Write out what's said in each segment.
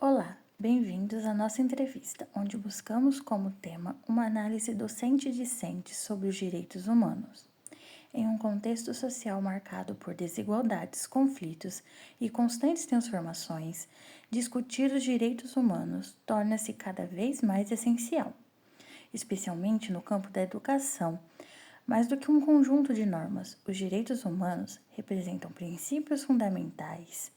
Olá, bem-vindos à nossa entrevista, onde buscamos como tema uma análise docente-discente sobre os direitos humanos. Em um contexto social marcado por desigualdades, conflitos e constantes transformações, discutir os direitos humanos torna-se cada vez mais essencial, especialmente no campo da educação. Mais do que um conjunto de normas, os direitos humanos representam princípios fundamentais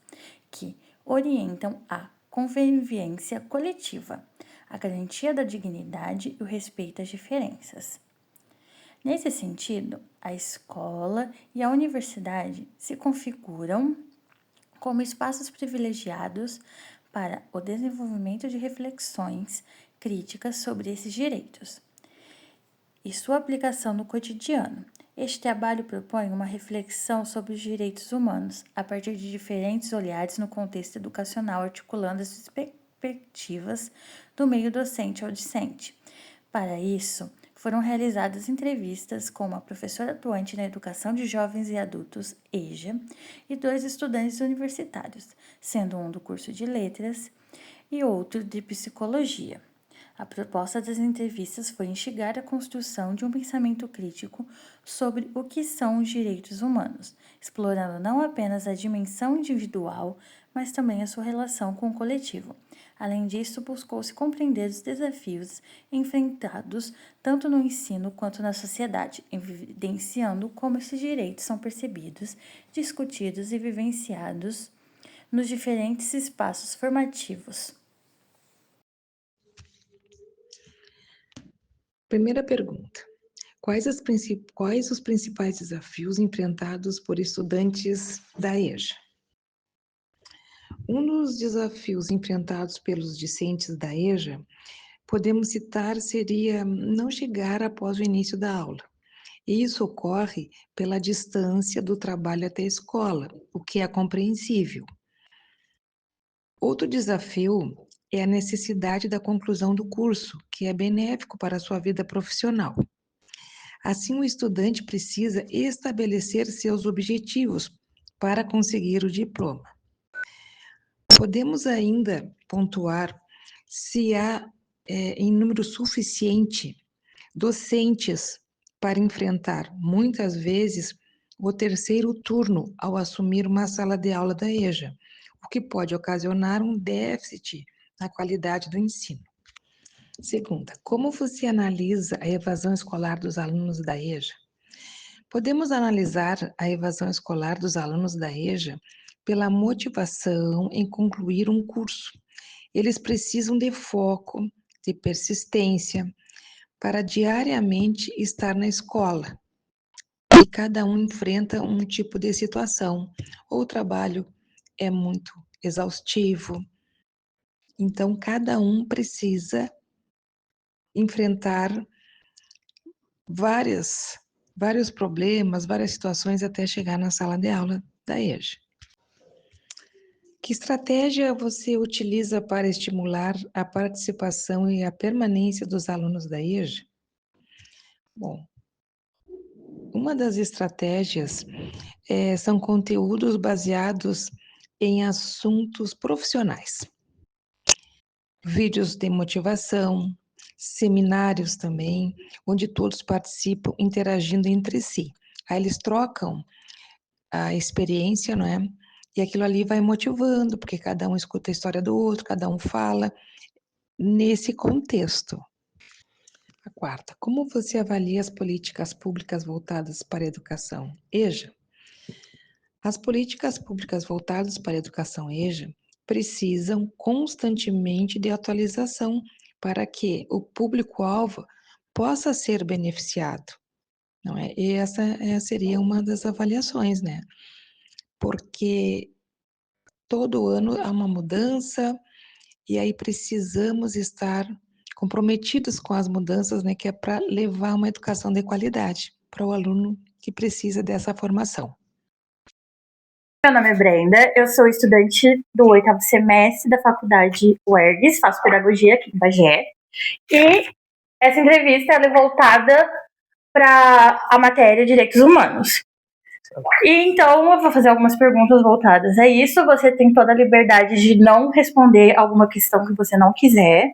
que orientam a convivência coletiva, a garantia da dignidade e o respeito às diferenças. Nesse sentido, a escola e a universidade se configuram como espaços privilegiados para o desenvolvimento de reflexões críticas sobre esses direitos e sua aplicação no cotidiano. Este trabalho propõe uma reflexão sobre os direitos humanos a partir de diferentes olhares no contexto educacional, articulando as perspectivas do meio docente ao discente. Para isso, foram realizadas entrevistas com uma professora atuante na educação de jovens e adultos, EJA, e 2 estudantes universitários, sendo um do curso de letras e outro de psicologia. A proposta das entrevistas foi instigar a construção de um pensamento crítico sobre o que são os direitos humanos, explorando não apenas a dimensão individual, mas também a sua relação com o coletivo. Além disso, buscou-se compreender os desafios enfrentados tanto no ensino quanto na sociedade, evidenciando como esses direitos são percebidos, discutidos e vivenciados nos diferentes espaços formativos. Primeira pergunta: quais os principais desafios enfrentados por estudantes da EJA? Um dos desafios enfrentados pelos discentes da EJA, podemos citar, seria não chegar após o início da aula. E isso ocorre pela distância do trabalho até a escola, o que é compreensível. Outro desafio é a necessidade da conclusão do curso, que é benéfico para a sua vida profissional. Assim, o estudante precisa estabelecer seus objetivos para conseguir o diploma. Podemos ainda pontuar se há em número suficiente docentes para enfrentar, muitas vezes, o terceiro turno ao assumir uma sala de aula da EJA, o que pode ocasionar um déficit na qualidade do ensino. Segunda, como você analisa a evasão escolar dos alunos da EJA? Podemos analisar a evasão escolar dos alunos da EJA pela motivação em concluir um curso. Eles precisam de foco, de persistência, para diariamente estar na escola. E cada um enfrenta um tipo de situação. Ou o trabalho é muito exaustivo. Então, cada um precisa enfrentar vários problemas, várias situações até chegar na sala de aula da EJA. Que estratégia você utiliza para estimular a participação e a permanência dos alunos da EJA? Bom, uma das estratégias são conteúdos baseados em assuntos profissionais. Vídeos de motivação, seminários também, onde todos participam interagindo entre si. Aí eles trocam a experiência, não é? E aquilo ali vai motivando, porque cada um escuta a história do outro, cada um fala nesse contexto. A quarta, como você avalia as políticas públicas voltadas para a educação? EJA. As políticas públicas voltadas para a educação EJA precisam constantemente de atualização para que o público-alvo possa ser beneficiado, não é? E essa seria uma das avaliações, né? Porque todo ano há uma mudança e aí precisamos estar comprometidos com as mudanças, né? Que é para levar uma educação de qualidade para o aluno que precisa dessa formação. Meu nome é Brenda, eu sou estudante do 8º semestre da faculdade UERGS, faço pedagogia aqui em Bagé, e essa entrevista ela é voltada para a matéria de Direitos Humanos. E então eu vou fazer algumas perguntas voltadas a isso. Você tem toda a liberdade de não responder alguma questão que você não quiser.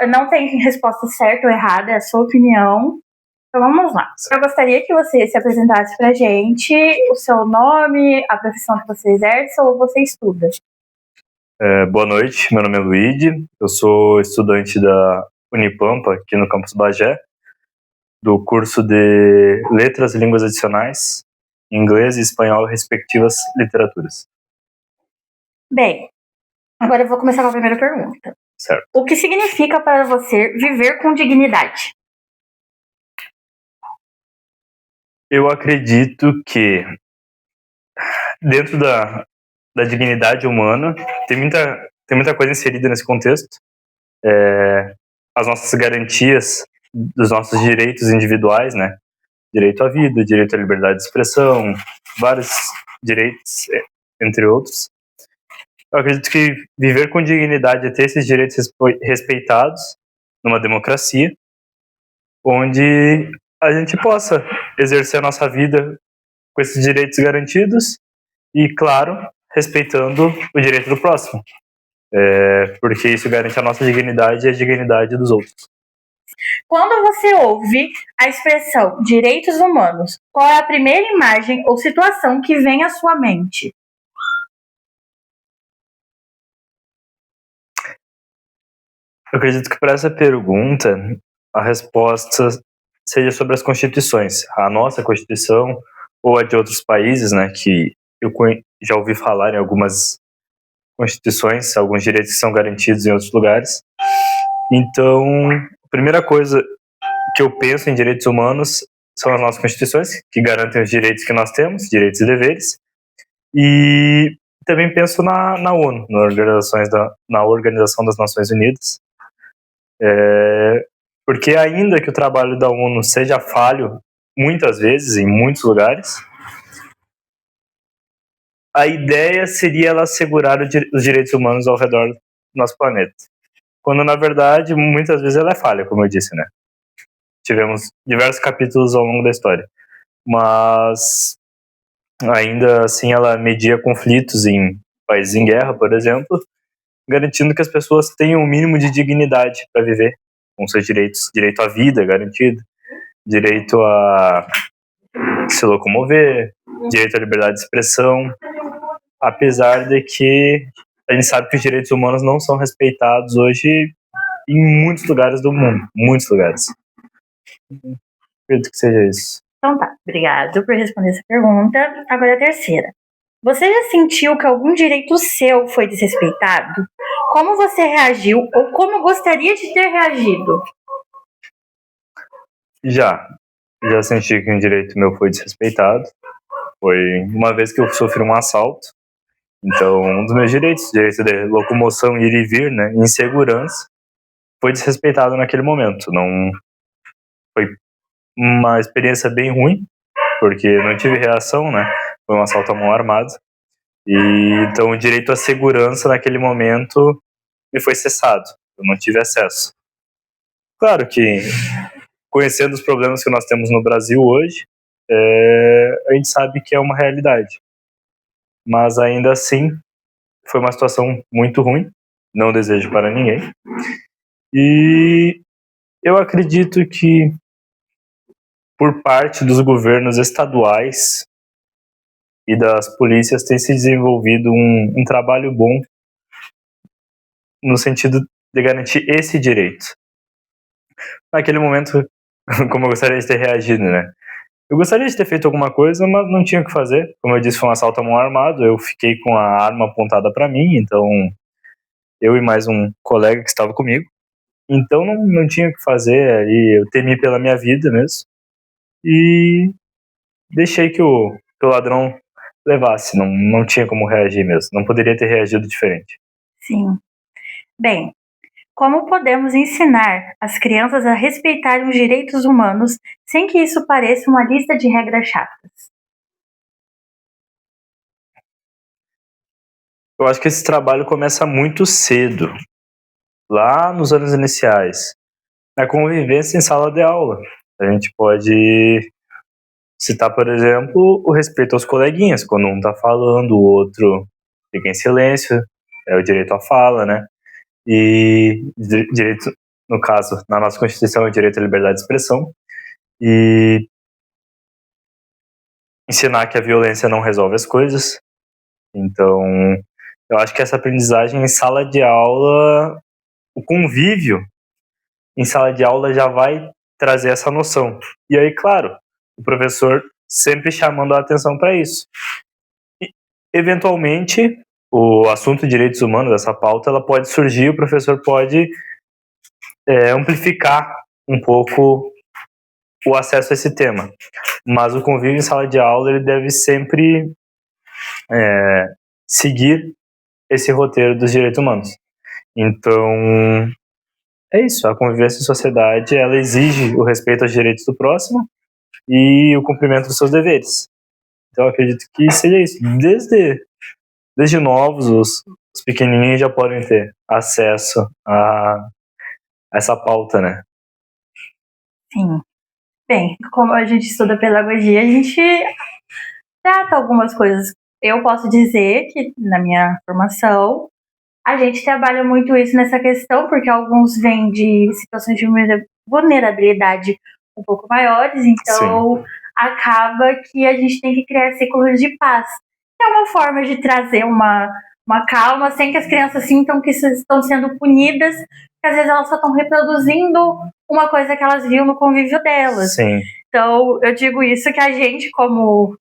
Não tem resposta certa ou errada, é a sua opinião. Então vamos lá. Eu gostaria que você se apresentasse pra gente o seu nome, a profissão que você exerce ou você estuda. Boa noite, meu nome é Luigi, eu sou estudante da Unipampa, aqui no campus Bagé, do curso de Letras e Línguas Adicionais, Inglês e Espanhol, respectivas literaturas. Bem, agora eu vou começar com a primeira pergunta. Certo. O que significa para você viver com dignidade? Eu acredito que dentro da dignidade humana tem muita coisa inserida nesse contexto. As nossas garantias dos nossos direitos individuais, né? Direito à vida, direito à liberdade de expressão, vários direitos, entre outros. Eu acredito que viver com dignidade é ter esses direitos respeitados numa democracia, onde a gente possa exercer a nossa vida com esses direitos garantidos e, claro, respeitando o direito do próximo. Porque isso garante a nossa dignidade e a dignidade dos outros. Quando você ouve a expressão direitos humanos, qual é a primeira imagem ou situação que vem à sua mente? Eu acredito que para essa pergunta, a resposta seja sobre as constituições. A nossa Constituição ou a de outros países, né, que eu já ouvi falar em algumas constituições, alguns direitos que são garantidos em outros lugares. Então, a primeira coisa que eu penso em direitos humanos são as nossas constituições, que garantem os direitos que nós temos, direitos e deveres. E também penso na ONU, na Organização das Nações Unidas. Porque ainda que o trabalho da ONU seja falho, muitas vezes, em muitos lugares, a ideia seria ela assegurar os direitos humanos ao redor do nosso planeta. Quando, na verdade, muitas vezes ela é falha, como eu disse, né? Tivemos diversos capítulos ao longo da história. Mas, ainda assim, ela media conflitos em países em guerra, por exemplo, garantindo que as pessoas tenham o mínimo de dignidade para viver com seus direitos. Direito à vida garantido, direito a se locomover, direito à liberdade de expressão, apesar de que a gente sabe que os direitos humanos não são respeitados hoje em muitos lugares do mundo, muitos lugares. Acredito que seja isso. Então tá, obrigado por responder essa pergunta. Agora a terceira. Você já sentiu que algum direito seu foi desrespeitado? Como você reagiu ou como gostaria de ter reagido? Já senti que um direito meu foi desrespeitado. Foi uma vez que eu sofri um assalto. Então, um dos meus direitos, direito de locomoção, ir e vir, né, em segurança, foi desrespeitado naquele momento. Não foi uma experiência bem ruim, porque não tive reação, né? Foi um assalto à mão armada. E então o direito à segurança naquele momento me foi cessado. Eu não tive acesso. Claro que, conhecendo os problemas que nós temos no Brasil hoje, a gente sabe que é uma realidade. Mas ainda assim, foi uma situação muito ruim. Não desejo para ninguém. E eu acredito que, por parte dos governos estaduais e das polícias, tem se desenvolvido um trabalho bom no sentido de garantir esse direito. Naquele momento, como eu gostaria de ter reagido, né? Eu gostaria de ter feito alguma coisa, mas não tinha o que fazer. Como eu disse, foi um assalto à mão armado, eu fiquei com a arma apontada para mim, então eu e mais um colega que estava comigo. Então não tinha o que fazer, aí eu temi pela minha vida mesmo. E deixei que o ladrão levasse, não tinha como reagir mesmo, não poderia ter reagido diferente. Sim. Bem, como podemos ensinar as crianças a respeitarem os direitos humanos sem que isso pareça uma lista de regras chatas? Eu acho que esse trabalho começa muito cedo, lá nos anos iniciais, na convivência em sala de aula. A gente pode citar, por exemplo, o respeito aos coleguinhas. Quando um está falando, o outro fica em silêncio, é o direito à fala, né? E direito, no caso, na nossa Constituição, é o direito à liberdade de expressão. E ensinar que a violência não resolve as coisas. Então, eu acho que essa aprendizagem em sala de aula, o convívio em sala de aula já vai trazer essa noção. E aí, claro, o professor sempre chamando a atenção para isso. E, eventualmente, o assunto de direitos humanos, essa pauta, ela pode surgir, o professor pode amplificar um pouco o acesso a esse tema. Mas o convívio em sala de aula, ele deve sempre seguir esse roteiro dos direitos humanos. Então, é isso. A convivência em sociedade, ela exige o respeito aos direitos do próximo e o cumprimento dos seus deveres. Então, eu acredito que seja isso. Desde novos, os pequenininhos já podem ter acesso a essa pauta, né? Sim. Bem, como a gente estuda pedagogia, a gente trata algumas coisas. Eu posso dizer que, na minha formação, a gente trabalha muito isso nessa questão, porque alguns vêm de situações de vulnerabilidade um pouco maiores, então acaba que a gente tem que criar ciclos de paz. É uma forma de trazer uma calma sem que as crianças sintam que estão sendo punidas, porque às vezes elas só estão reproduzindo uma coisa que elas viram no convívio delas. Sim. Então, eu digo isso que a gente, como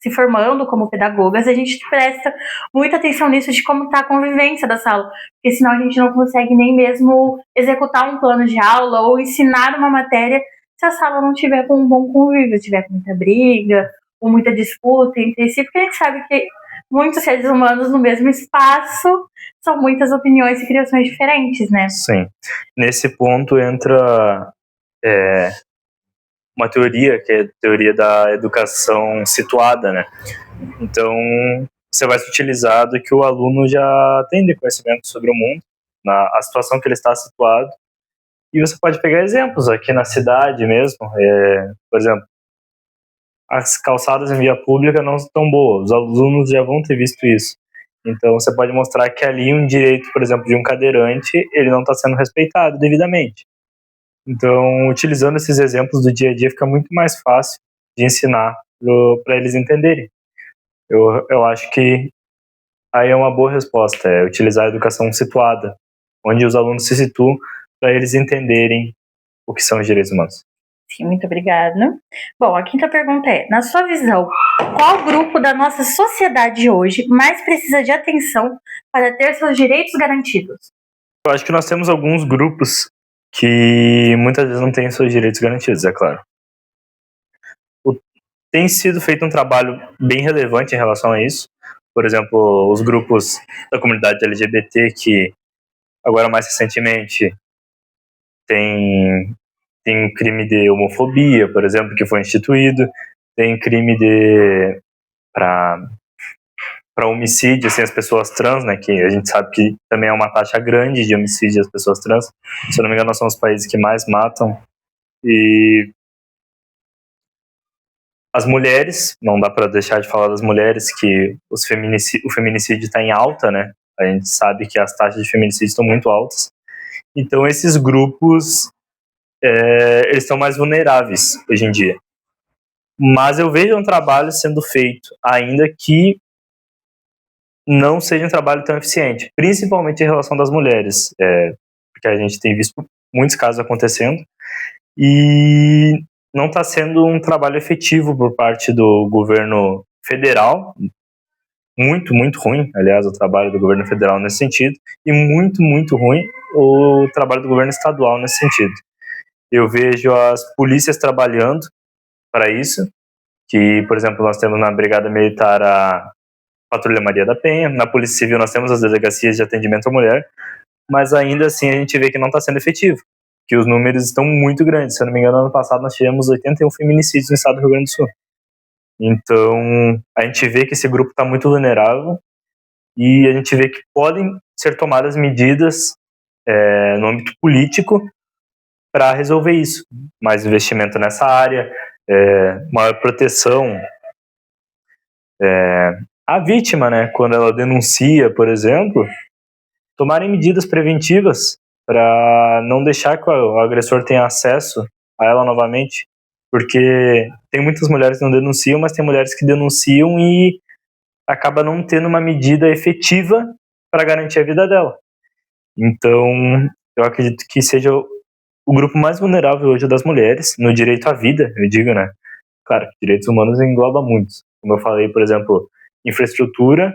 se formando como pedagogas, a gente presta muita atenção nisso de como está a convivência da sala, porque senão a gente não consegue nem mesmo executar um plano de aula ou ensinar uma matéria se a sala não tiver com um bom convívio, tiver com muita briga ou muita disputa entre si, porque a gente sabe que muitos seres humanos no mesmo espaço são muitas opiniões e criações diferentes, né? Sim. Nesse ponto entra uma teoria, que é a teoria da educação situada, né? Então, você vai se utilizar do que o aluno já tem de conhecimento sobre o mundo, a situação que ele está situado, e você pode pegar exemplos aqui na cidade mesmo, por exemplo, as calçadas em via pública não estão boas, os alunos já vão ter visto isso. Então, você pode mostrar que ali um direito, por exemplo, de um cadeirante, ele não está sendo respeitado devidamente. Então, utilizando esses exemplos do dia a dia, fica muito mais fácil de ensinar para eles entenderem. Eu acho que aí é uma boa resposta, é utilizar a educação situada, onde os alunos se situam para eles entenderem o que são os direitos humanos. Sim, muito obrigada. Bom, a quinta pergunta é, na sua visão, qual grupo da nossa sociedade hoje mais precisa de atenção para ter seus direitos garantidos? Eu acho que nós temos alguns grupos que muitas vezes não têm seus direitos garantidos, é claro. Tem sido feito um trabalho bem relevante em relação a isso. Por exemplo, os grupos da comunidade LGBT, que agora mais recentemente tem um crime de homofobia, por exemplo, que foi instituído, tem crime para homicídio, assim, as pessoas trans, né, que a gente sabe que também é uma taxa grande de homicídio às pessoas trans. Se eu não me engano, nós somos os países que mais matam. E as mulheres, não dá para deixar de falar das mulheres, que o feminicídio está em alta, né? A gente sabe que as taxas de feminicídio estão muito altas. Então, esses grupos, eles estão mais vulneráveis hoje em dia. Mas eu vejo um trabalho sendo feito, ainda que não seja um trabalho tão eficiente, principalmente em relação das mulheres, porque a gente tem visto muitos casos acontecendo, e não está sendo um trabalho efetivo por parte do governo federal, muito, muito ruim, aliás, o trabalho do governo federal nesse sentido, e muito, muito ruim o trabalho do governo estadual nesse sentido. Eu vejo as polícias trabalhando para isso, que, por exemplo, nós temos na Brigada Militar a Patrulha Maria da Penha, na Polícia Civil nós temos as delegacias de atendimento à mulher, mas ainda assim a gente vê que não está sendo efetivo, que os números estão muito grandes. Se eu não me engano, ano passado nós tivemos 81 feminicídios no estado do Rio Grande do Sul. Então, a gente vê que esse grupo está muito vulnerável e a gente vê que podem ser tomadas medidas no âmbito político para resolver isso. Mais investimento nessa área, maior proteção à vítima, né? Quando ela denuncia, por exemplo, tomarem medidas preventivas para não deixar que o agressor tenha acesso a ela novamente, porque tem muitas mulheres que não denunciam, mas tem mulheres que denunciam e acaba não tendo uma medida efetiva para garantir a vida dela. Então, eu acredito que seja o grupo mais vulnerável hoje das mulheres, no direito à vida, eu digo, né? Claro, direitos humanos engloba muitos. Como eu falei, por exemplo, infraestrutura,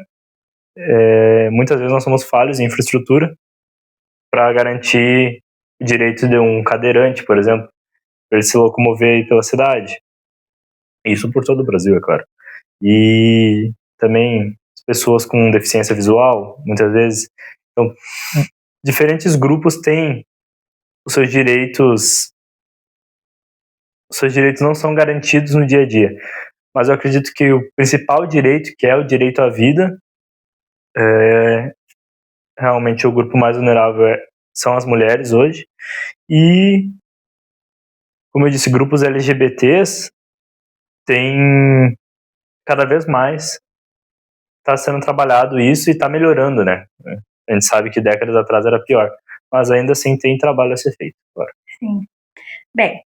muitas vezes nós somos falhos em infraestrutura para garantir o direito de um cadeirante, por exemplo, para ele se locomover pela cidade. Isso por todo o Brasil, é claro. E também pessoas com deficiência visual, muitas vezes. Então, diferentes grupos têm os seus direitos não são garantidos no dia a dia. Mas eu acredito que o principal direito, que é o direito à vida, realmente o grupo mais vulnerável são as mulheres hoje. E, como eu disse, grupos LGBTs têm cada vez mais está sendo trabalhado isso e está melhorando, né? A gente sabe que décadas atrás era pior, mas ainda assim tem trabalho a ser feito agora. Sim. Bem,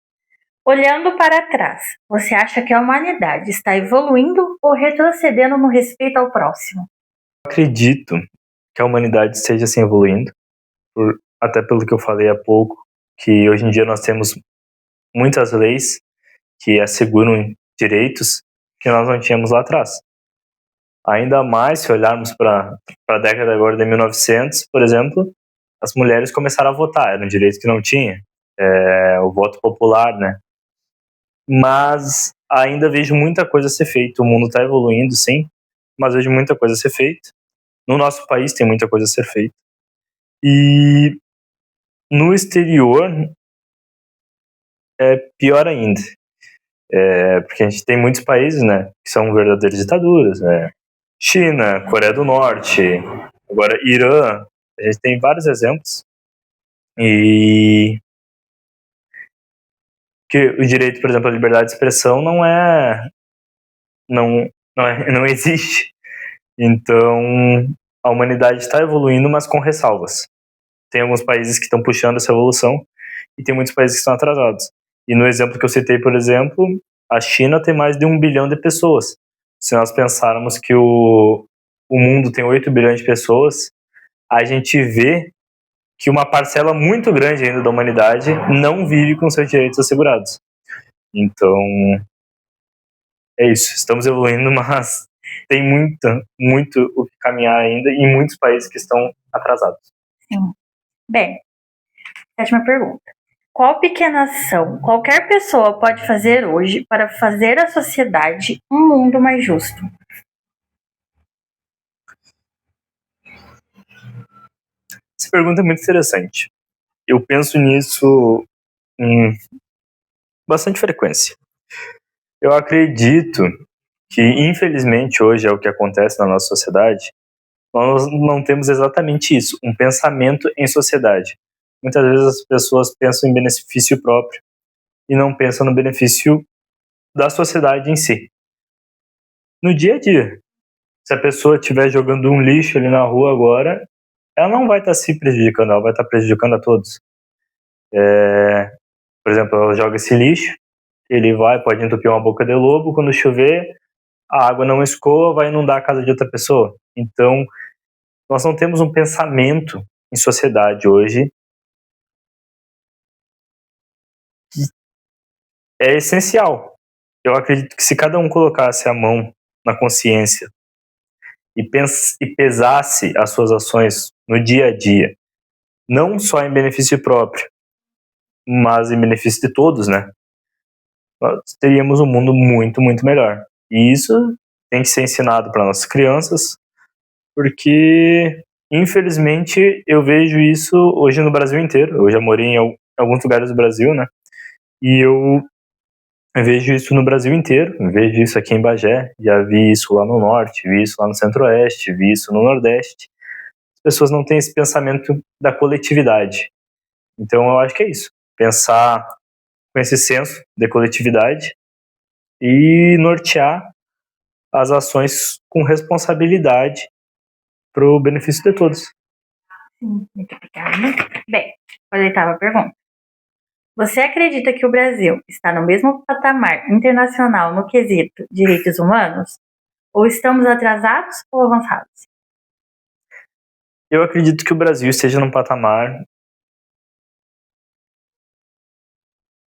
olhando para trás, você acha que a humanidade está evoluindo ou retrocedendo no respeito ao próximo? Eu acredito que a humanidade esteja se evoluindo, até pelo que eu falei há pouco, que hoje em dia nós temos muitas leis que asseguram direitos que nós não tínhamos lá atrás. Ainda mais se olharmos para a década agora de 1900, por exemplo, as mulheres começaram a votar, era um direito que não tinha, o voto popular, né? Mas ainda vejo muita coisa a ser feita, o mundo está evoluindo, sim, mas vejo muita coisa a ser feita. No nosso país tem muita coisa a ser feita. E no exterior é pior ainda, porque a gente tem muitos países, né, que são verdadeiras ditaduras, China, Coreia do Norte, agora Irã, a gente tem vários exemplos. E que o direito, por exemplo, à liberdade de expressão não existe. Então, a humanidade está evoluindo, mas com ressalvas. Tem alguns países que estão puxando essa evolução e tem muitos países que estão atrasados. E no exemplo que eu citei, por exemplo, a China tem mais de 1 bilhão de pessoas. Se nós pensarmos que o mundo tem 8 bilhões de pessoas, a gente vê que uma parcela muito grande ainda da humanidade não vive com seus direitos assegurados. Então, é isso. Estamos evoluindo, mas tem muito o que caminhar ainda e muitos países que estão atrasados. Sim. Bem, 7ª pergunta. Qual pequena ação qualquer pessoa pode fazer hoje para fazer a sociedade um mundo mais justo? Essa pergunta é muito interessante. Eu penso nisso com bastante frequência. Eu acredito que, infelizmente, hoje é o que acontece na nossa sociedade, nós não temos exatamente isso, um pensamento em sociedade. Muitas vezes as pessoas pensam em benefício próprio e não pensam no benefício da sociedade em si. No dia a dia, se a pessoa estiver jogando um lixo ali na rua agora, ela não vai estar se prejudicando, ela vai estar prejudicando a todos. Por exemplo, ela joga esse lixo, ele pode entupir uma boca de lobo, quando chover, a água não escoa, vai inundar a casa de outra pessoa. Então, nós não temos um pensamento em sociedade hoje que é essencial. Eu acredito que se cada um colocasse a mão na consciência e pesasse as suas ações no dia a dia, não só em benefício próprio, mas em benefício de todos, né? Nós teríamos um mundo muito, muito melhor. E isso tem que ser ensinado para nossas crianças, porque, infelizmente, eu vejo isso hoje no Brasil inteiro. Eu já morei em alguns lugares do Brasil, né? E eu vejo isso no Brasil inteiro. Eu vejo isso aqui em Bagé, já vi isso lá no Norte, vi isso lá no Centro-Oeste, vi isso no Nordeste. As pessoas não têm esse pensamento da coletividade. Então, eu acho que é isso. Pensar com esse senso de coletividade e nortear as ações com responsabilidade para o benefício de todos. Sim, muito obrigada. Bem, a 8ª pergunta. Você acredita que o Brasil está no mesmo patamar internacional no quesito direitos humanos? Ou estamos atrasados ou avançados? Eu acredito que o Brasil esteja num patamar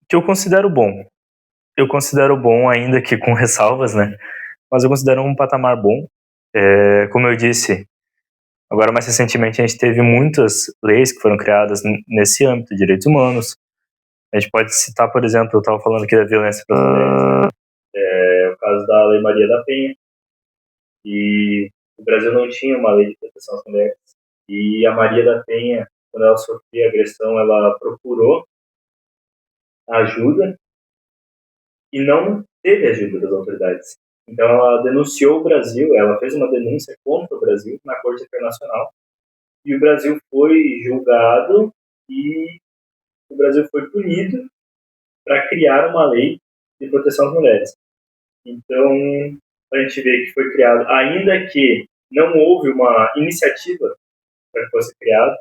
que eu considero bom. Eu considero bom, ainda que com ressalvas, né? Mas eu considero um patamar bom. Como eu disse, agora mais recentemente a gente teve muitas leis que foram criadas nesse âmbito de direitos humanos. A gente pode citar, por exemplo, eu estava falando aqui da violência contra as mulheres, o caso da Lei Maria da Penha, e o Brasil não tinha uma lei de proteção às mulheres, e a Maria da Penha, quando ela sofria agressão, ela procurou ajuda e não teve ajuda das autoridades. Então ela denunciou o Brasil, ela fez uma denúncia contra o Brasil na Corte Internacional, e o Brasil foi julgado e o Brasil foi punido para criar uma lei de proteção às mulheres. Então, a gente vê que foi criado, ainda que não houve uma iniciativa para que fosse criado,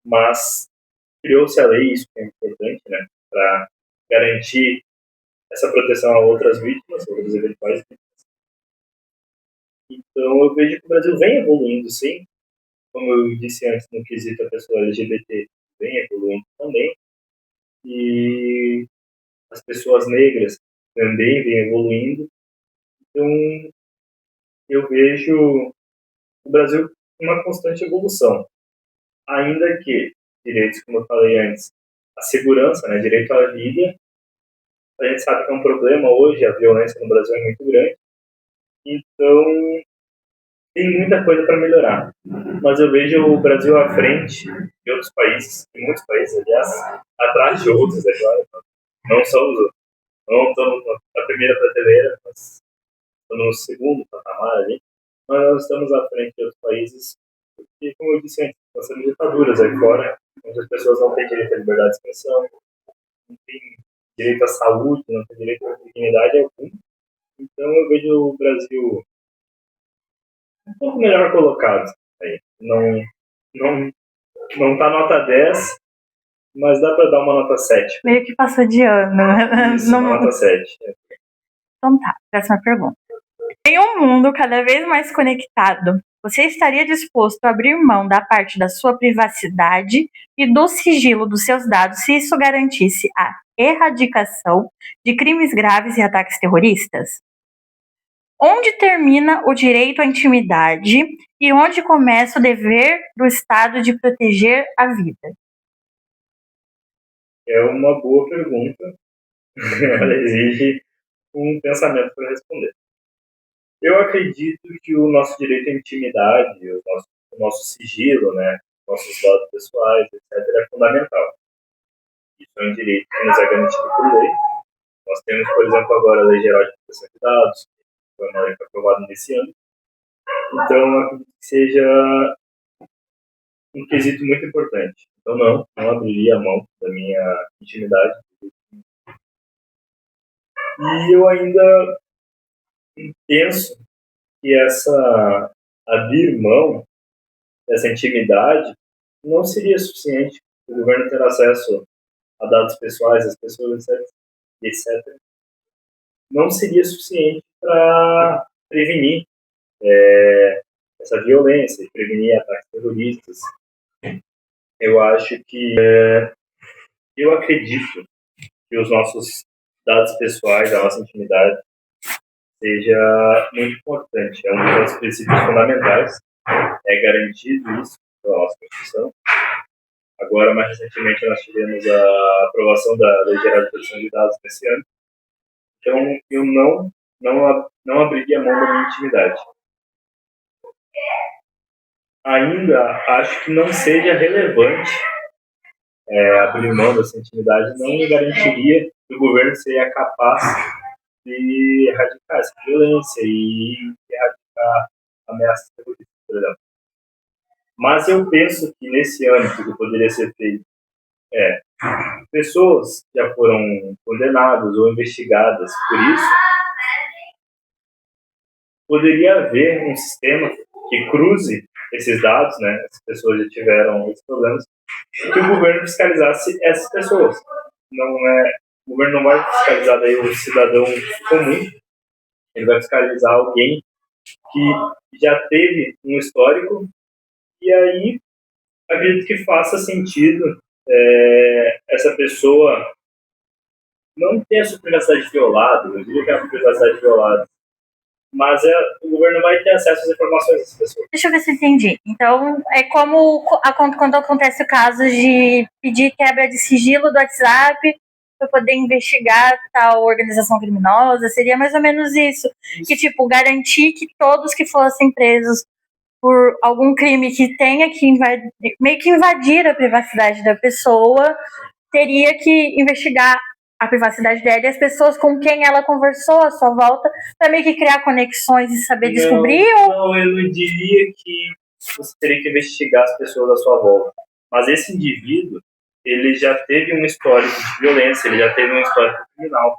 mas criou-se a lei, isso que é importante, né, para garantir essa proteção a outras vítimas, outras eventuais vítimas. Então, eu vejo que o Brasil vem evoluindo, sim. Como eu disse antes, no quesito a pessoa LGBT vem evoluindo também. E as pessoas negras também vêm evoluindo. Então, eu vejo o Brasil com uma constante evolução. Ainda que direitos, como eu falei antes, a segurança, né, direito à vida, a gente sabe que é um problema hoje, a violência no Brasil é muito grande. Então, tem muita coisa para melhorar. Mas eu vejo o Brasil à frente de outros países, de muitos países, aliás, atrás de outros, é claro. Não somos, não estamos na primeira prateleira, mas estamos no segundo patamar ali. Mas nós estamos à frente de outros países, porque, como eu disse antes, nós temos ditaduras aí fora, onde as pessoas não têm direito à liberdade de expressão, não têm direito à saúde, não têm direito à dignidade alguma. Então eu vejo o Brasil um pouco melhor colocado aí. Não tá nota 10, mas dá para dar uma nota 7. Meio que passou de ano. Isso, uma nota 7. Então tá, próxima pergunta. Em um mundo cada vez mais conectado, você estaria disposto a abrir mão da parte da sua privacidade e do sigilo dos seus dados se isso garantisse a erradicação de crimes graves e ataques terroristas? Onde termina o direito à intimidade e onde começa o dever do Estado de proteger a vida? É uma boa pergunta. Ela exige um pensamento para responder. Eu acredito que o nosso direito à intimidade, o nosso sigilo, né, nossos dados pessoais, etc., é fundamental. Isso é um direito que nos é garantido por lei. Nós temos, por exemplo, agora a Lei Geral de Proteção de Dados, que foi uma lei aprovada nesse ano. Então, acredito que seja um quesito muito importante. Então, não abriria a mão da minha intimidade. E eu ainda penso que abrir mão dessa intimidade não seria suficiente para o governo ter acesso a dados pessoais das pessoas, etc. Não seria suficiente para prevenir essa violência, prevenir ataques terroristas. Eu acredito que os nossos dados pessoais, a nossa intimidade, seja muito importante. É um dos nossos princípios fundamentais. É garantido isso pela nossa Constituição. Agora, mais recentemente, nós tivemos a aprovação da Lei Geral de Proteção de Dados nesse ano. Então, eu não abriria a mão da minha intimidade. Ainda acho que não seja relevante abrir mão dessa intimidade, não me garantiria que o governo seria capaz de erradicar essa violência e erradicar ameaças terroristas, por exemplo. Mas eu penso que nesse âmbito que poderia ser feito pessoas já foram condenadas ou investigadas por isso, poderia haver um sistema que cruze esses dados, né? As pessoas já tiveram esses problemas, e que o governo fiscalizasse essas pessoas. O governo não vai fiscalizar daí o cidadão comum, ele vai fiscalizar alguém que já teve um histórico, e aí acredito que faça sentido essa pessoa não ter a sua privacidade violada, eu diria que é a privacidade violada, mas o governo vai ter acesso às informações dessas pessoas. Deixa eu ver se eu entendi. Então, é como quando acontece o caso de pedir quebra de sigilo do WhatsApp para poder investigar tal organização criminosa, seria mais ou menos isso. Que, tipo, garantir que todos que fossem presos por algum crime que tenha que meio que invadir a privacidade da pessoa, teria que investigar a privacidade dela e as pessoas com quem ela conversou à sua volta, para meio que criar conexões e saber descobrir? Não, eu não diria que você teria que investigar as pessoas à sua volta. Mas esse indivíduo, ele já teve um histórico de violência, ele já teve um histórico criminal.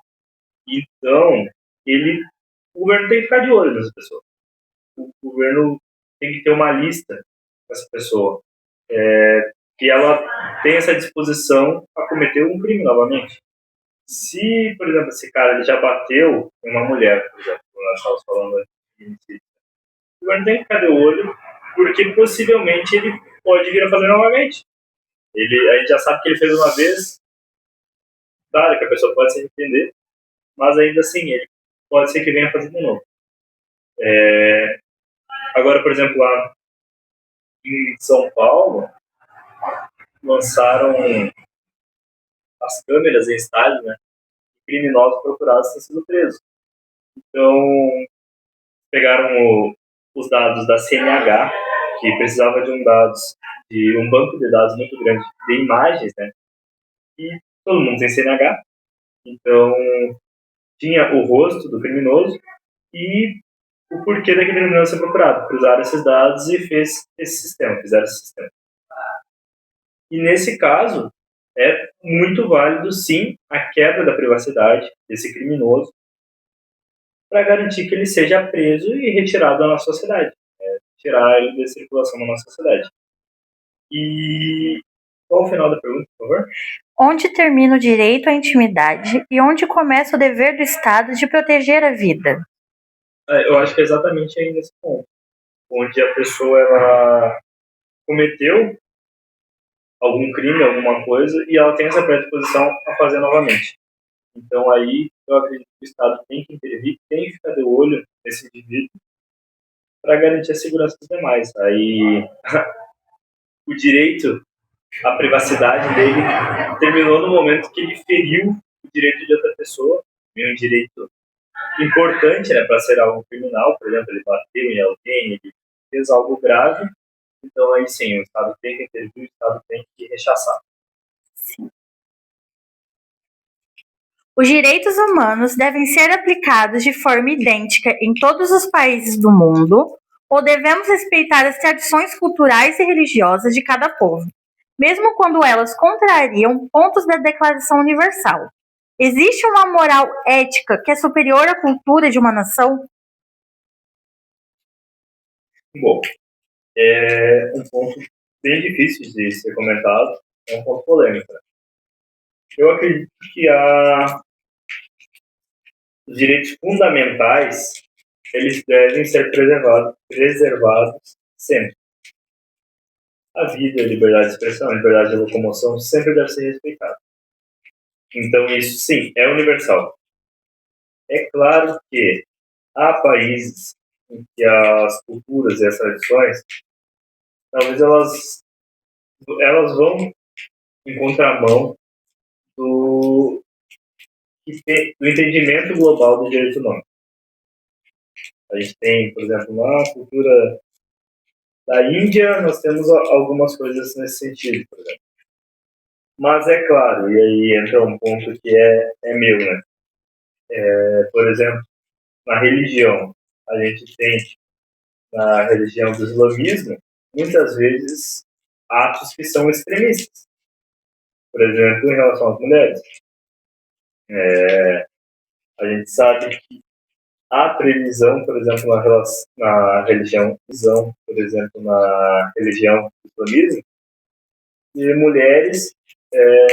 Então, o governo tem que ficar de olho nessa pessoa. O governo tem que ter uma lista dessa pessoa, que ela tem essa disposição a cometer um crime novamente. Se, por exemplo, esse cara ele já bateu em uma mulher, por exemplo, nós estávamos falando de homicídio, o governo tem que ficar de olho, porque possivelmente ele pode vir a fazer novamente. A gente já sabe que ele fez uma vez, claro que a pessoa pode se arrepender, mas ainda assim, ele pode ser que venha fazer de novo. Agora, por exemplo, lá em São Paulo, lançaram as câmeras em estádio, né? Criminosos procurados têm sido presos. Então, pegaram os dados da CNH, que precisava de um banco de dados muito grande de imagens, né? E todo mundo tem CNH, então tinha o rosto do criminoso e o porquê daquele criminoso ser procurado. Cruzaram esses dados e fizeram esse sistema. E nesse caso, é muito válido, sim, a quebra da privacidade desse criminoso para garantir que ele seja preso e retirado da nossa sociedade. Tirar ele da circulação da nossa sociedade. E qual o final da pergunta, por favor? Onde termina o direito à intimidade e onde começa o dever do Estado de proteger a vida? Eu acho que é exatamente aí nesse ponto, onde a pessoa ela cometeu algum crime, alguma coisa, e ela tem essa predisposição a fazer novamente. Então aí eu acredito que o Estado tem que intervir, tem que ficar de olho nesse indivíduo para garantir a segurança dos demais. Aí o direito à privacidade dele terminou no momento que ele feriu o direito de outra pessoa, e um direito importante, né, para ser algo criminal. Por exemplo, ele bateu em alguém, ele fez algo grave. Então aí sim, o Estado tem que intervir, o Estado tem que rechaçar. Sim. Os direitos humanos devem ser aplicados de forma idêntica em todos os países do mundo, ou devemos respeitar as tradições culturais e religiosas de cada povo, mesmo quando elas contrariam pontos da Declaração Universal? Existe uma moral ética que é superior à cultura de uma nação? Bom, é um ponto bem difícil de ser comentado, é um ponto polêmico. Eu acredito que os direitos fundamentais eles devem ser preservados sempre. A vida, a liberdade de expressão, a liberdade de locomoção sempre deve ser respeitada. Então isso sim, é universal. É claro que há países em que as culturas e as tradições, talvez elas vão em contramão do entendimento global do direito humano. A gente tem, por exemplo, na cultura da Índia, nós temos algumas coisas nesse sentido, por exemplo. Mas é claro, e aí entra um ponto que é meu, né? Por exemplo, na religião, a gente tem, na religião do islamismo, muitas vezes atos que são extremistas. Por exemplo, em relação às mulheres. A gente sabe que há previsão, por exemplo, na religião cristã, por exemplo, na religião islamismo, de mulheres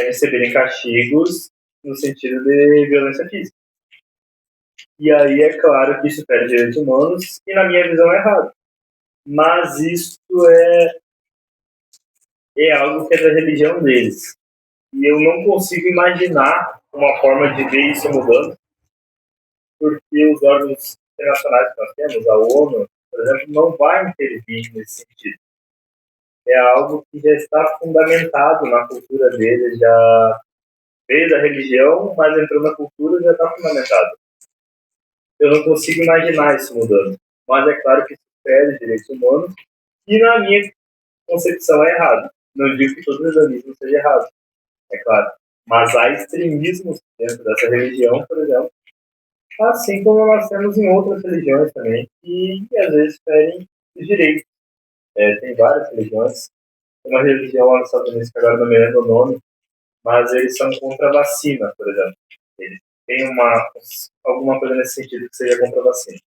receberem castigos no sentido de violência física. E aí é claro que isso fere direitos humanos e, na minha visão, é errado. Mas isso é algo que é da religião deles. E eu não consigo imaginar uma forma de ver isso mudando, porque os órgãos internacionais que nós temos, a ONU, por exemplo, não vai intervir nesse sentido. É algo que já está fundamentado na cultura deles, já veio da religião, mas entrou na cultura e já está fundamentado. Eu não consigo imaginar isso mudando. Mas é claro que isso fere direitos humanos e, na minha concepção, é errado. Não digo que todo islamismo seja errado, é claro. Mas há extremismos dentro dessa religião, por exemplo, assim como nós temos em outras religiões também, que às vezes ferem os direitos. Tem várias religiões. Tem uma religião lá nos Estados Unidos, que agora não me lembro o nome, mas eles são contra a vacina, por exemplo. Eles têm alguma coisa nesse sentido que seja contra a vacina.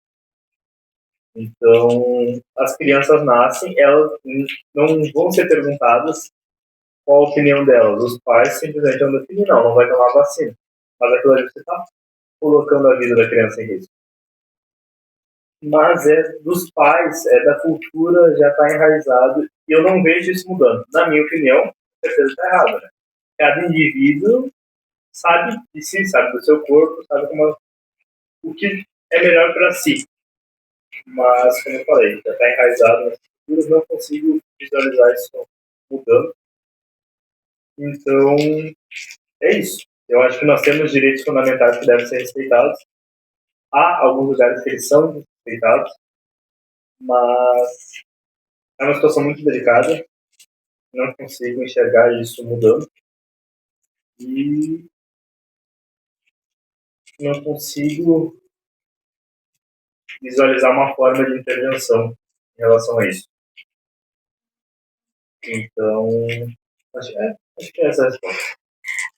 Então, as crianças nascem, elas não vão ser perguntadas qual a opinião delas. Os pais simplesmente vão definir, não vai tomar vacina. Mas aquilo ali você está colocando a vida da criança em risco. Mas é dos pais, é da cultura, já está enraizado, e eu não vejo isso mudando. Na minha opinião, com certeza está errado, né? Cada indivíduo sabe de si, sabe do seu corpo, sabe o que é melhor para si. Mas, como eu falei, já está enraizado nas culturas, não consigo visualizar isso mudando. Então, é isso. Eu acho que nós temos direitos fundamentais que devem ser respeitados. Há alguns lugares que eles são respeitados, mas é uma situação muito delicada. Não consigo enxergar isso mudando. E não consigo visualizar uma forma de intervenção em relação a isso. Então, acho que é essa a resposta.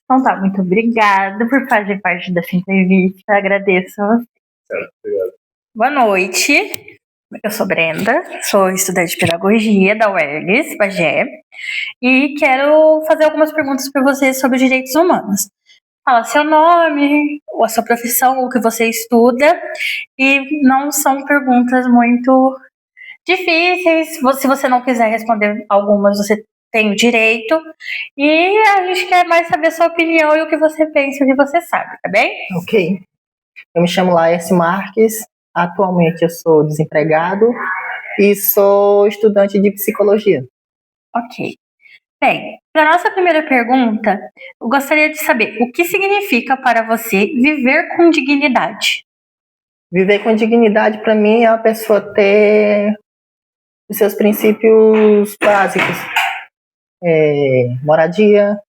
Então tá, muito obrigada por fazer parte dessa entrevista. Agradeço. Certo, obrigado. Boa noite. Eu sou Brenda, sou estudante de pedagogia da UERGS, Bagé, e quero fazer algumas perguntas para você sobre direitos humanos. Fala seu nome, a sua profissão, o que você estuda, e não são perguntas muito difíceis. Se você não quiser responder algumas, você tem o direito. E a gente quer mais saber a sua opinião e o que você pensa e o que você sabe, tá bem? Ok. Eu me chamo Laércio Marques. Atualmente eu sou desempregado e sou estudante de psicologia. Ok. Bem, para nossa primeira pergunta, eu gostaria de saber o que significa para você viver com dignidade? Viver com dignidade, para mim, é a pessoa ter os seus princípios básicos. Moradia,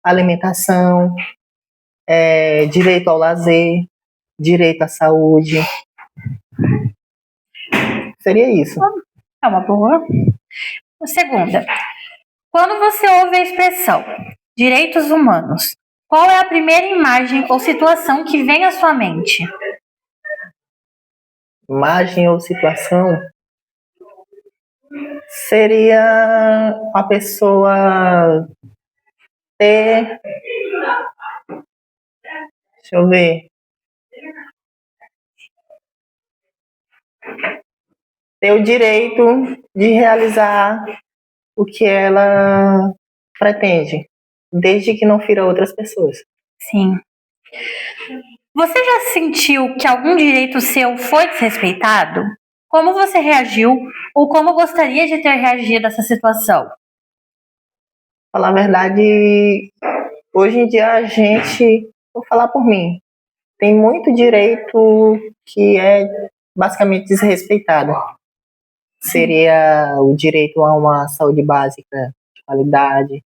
alimentação, direito ao lazer, direito à saúde. Seria isso. É uma boa. Segunda, quando você ouve a expressão direitos humanos, qual é a primeira imagem ou situação que vem à sua mente? Imagem ou situação seria a pessoa ter, deixa eu ver, ter o direito de realizar o que ela pretende, desde que não fira outras pessoas. Sim. Você já sentiu que algum direito seu foi desrespeitado? Como você reagiu ou como gostaria de ter reagido a essa situação? Falar a verdade, hoje em dia a gente, vou falar por mim, tem muito direito que é basicamente desrespeitado. Seria o direito a uma saúde básica de qualidade,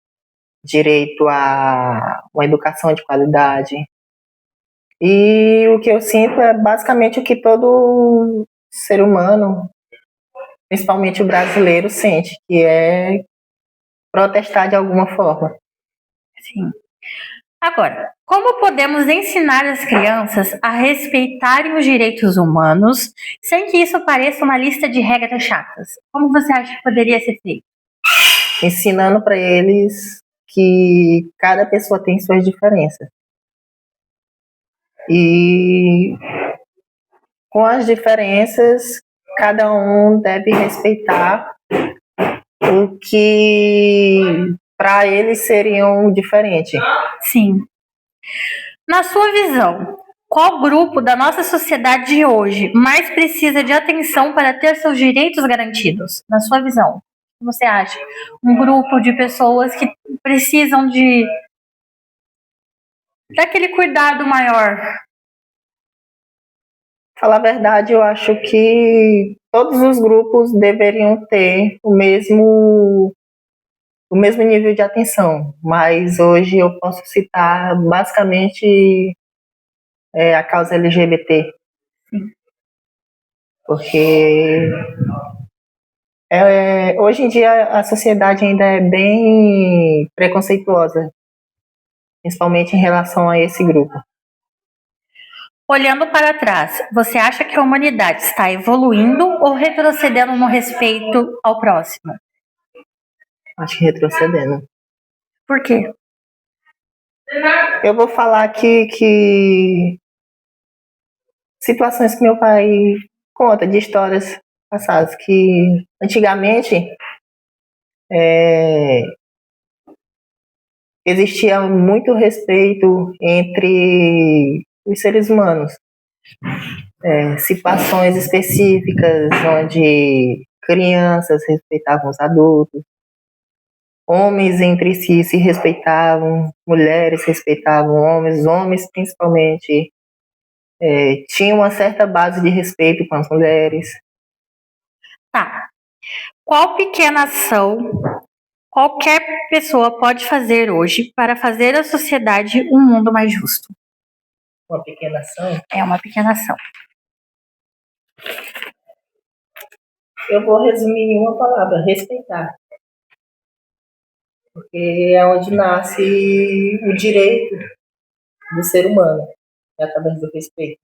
direito a uma educação de qualidade. E o que eu sinto é basicamente o que todo ser humano, principalmente o brasileiro, sente, que é protestar de alguma forma. Sim. Agora, Como podemos ensinar as crianças a respeitarem os direitos humanos sem que isso pareça uma lista de regras chatas? Como você acha que poderia ser feito? Ensinando para eles que cada pessoa tem suas diferenças. E com as diferenças, cada um deve respeitar o que para eles seriam diferente. Sim. Na sua visão, qual grupo da nossa sociedade de hoje mais precisa de atenção para ter seus direitos garantidos? Na sua visão, o que você acha? Um grupo de pessoas que precisam daquele cuidado maior. Falar a verdade, eu acho que todos os grupos deveriam ter o mesmo nível de atenção, mas hoje eu posso citar basicamente a causa LGBT, porque hoje em dia a sociedade ainda é bem preconceituosa, principalmente em relação a esse grupo. Olhando para trás, você acha que a humanidade está evoluindo ou retrocedendo no respeito ao próximo? Acho que retrocedendo. Por quê? Eu vou falar aqui que situações que meu pai conta de histórias passadas, que antigamente existia muito respeito entre os seres humanos. Situações específicas onde crianças respeitavam os adultos, homens entre si se respeitavam, mulheres respeitavam homens principalmente tinham uma certa base de respeito com as mulheres. Tá. Qual pequena ação qualquer pessoa pode fazer hoje para fazer a sociedade um mundo mais justo? Uma pequena ação? É uma pequena ação. Eu vou resumir em uma palavra: respeitar. Porque é onde nasce o direito do ser humano, através do respeito.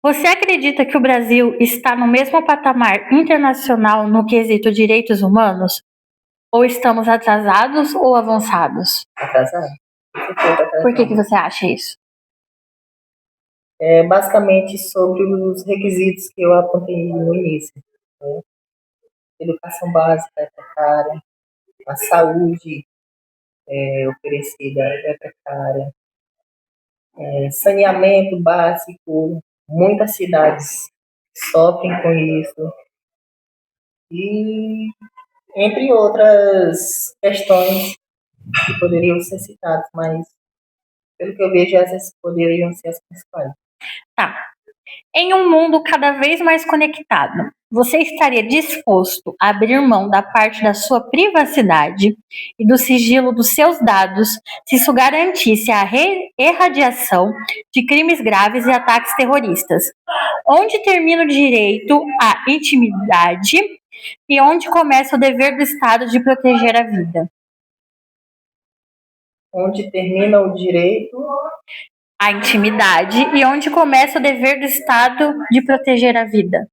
Você acredita que o Brasil está no mesmo patamar internacional no quesito direitos humanos? Ou estamos atrasados ou avançados? Atrasado? Por que você acha isso? Basicamente sobre os requisitos que eu apontei no início. Né? Educação básica é precária, a saúde oferecida é precária, saneamento básico, muitas cidades sofrem com isso, e entre outras questões que poderiam ser citadas, mas pelo que eu vejo, essas poderiam ser as principais. Tá. Em um mundo cada vez mais conectado, você estaria disposto a abrir mão da parte da sua privacidade e do sigilo dos seus dados se isso garantisse a erradiação de crimes graves e ataques terroristas? Onde termina o direito à intimidade e onde começa o dever do Estado de proteger a vida? Onde termina o direito à intimidade e onde começa o dever do Estado de proteger a vida?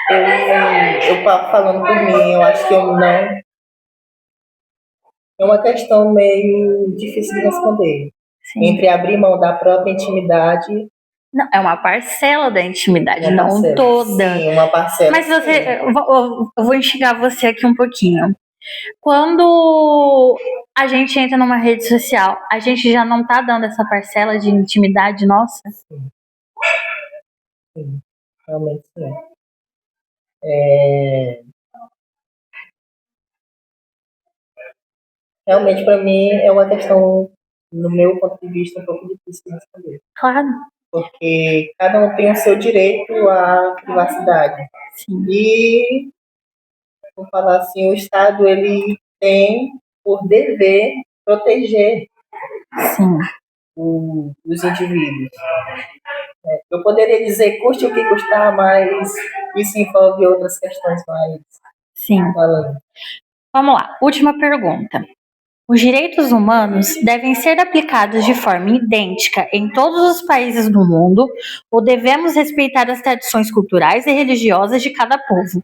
Eu falando por mim, eu acho que eu não. É uma questão meio difícil de responder. Sim. Entre abrir mão da própria intimidade. Não, é uma parcela da intimidade, Uma não parcela. Toda. Sim, uma parcela. Mas você, eu vou instigar você aqui um pouquinho. Quando a gente entra numa rede social, a gente já não tá dando essa parcela de intimidade nossa? Sim, realmente sim. Realmente, para mim, é uma questão, no meu ponto de vista, um pouco difícil de responder. Claro. Porque cada um tem o seu direito à privacidade. Sim. E, vou falar assim, o Estado, ele tem por dever proteger Sim. os indivíduos. Eu poderia dizer custe o que custar, mas isso envolve outras questões mais. Sim. Falando. Vamos lá, última pergunta. Os direitos humanos devem ser aplicados de forma idêntica em todos os países do mundo ou devemos respeitar as tradições culturais e religiosas de cada povo,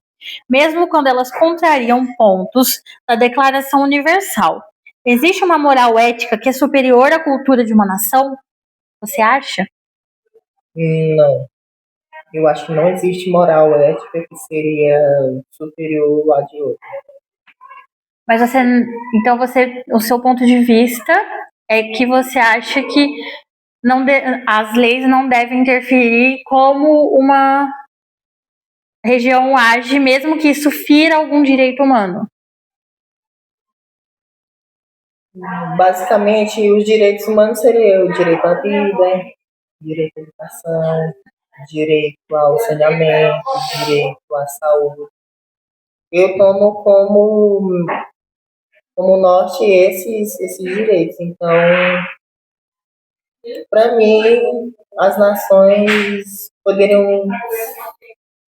mesmo quando elas contrariam pontos da Declaração Universal? Existe uma moral ética que é superior à cultura de uma nação? Você acha? Não. Eu acho que não existe moral ética que seria superior à de outra. Mas então o seu ponto de vista é que você acha que as leis não devem interferir como uma região age, mesmo que isso fira algum direito humano. Basicamente, os direitos humanos seriam o direito à vida, direito à educação, direito ao saneamento, direito à saúde. Eu tomo como norte esses direitos. Então, para mim, as nações poderiam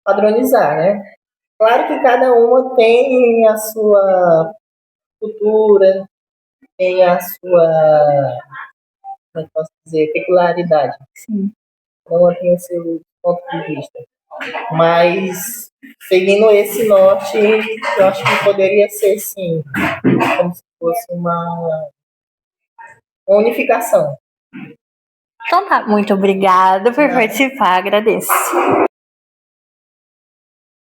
padronizar, né? Claro que cada uma tem a sua cultura, tem a sua, como é que posso dizer, peculiaridade. Sim. Cada uma tem o seu ponto de vista. Mas, seguindo esse norte, eu acho que poderia ser, sim, como se fosse uma unificação. Então tá, muito obrigada por participar, agradeço.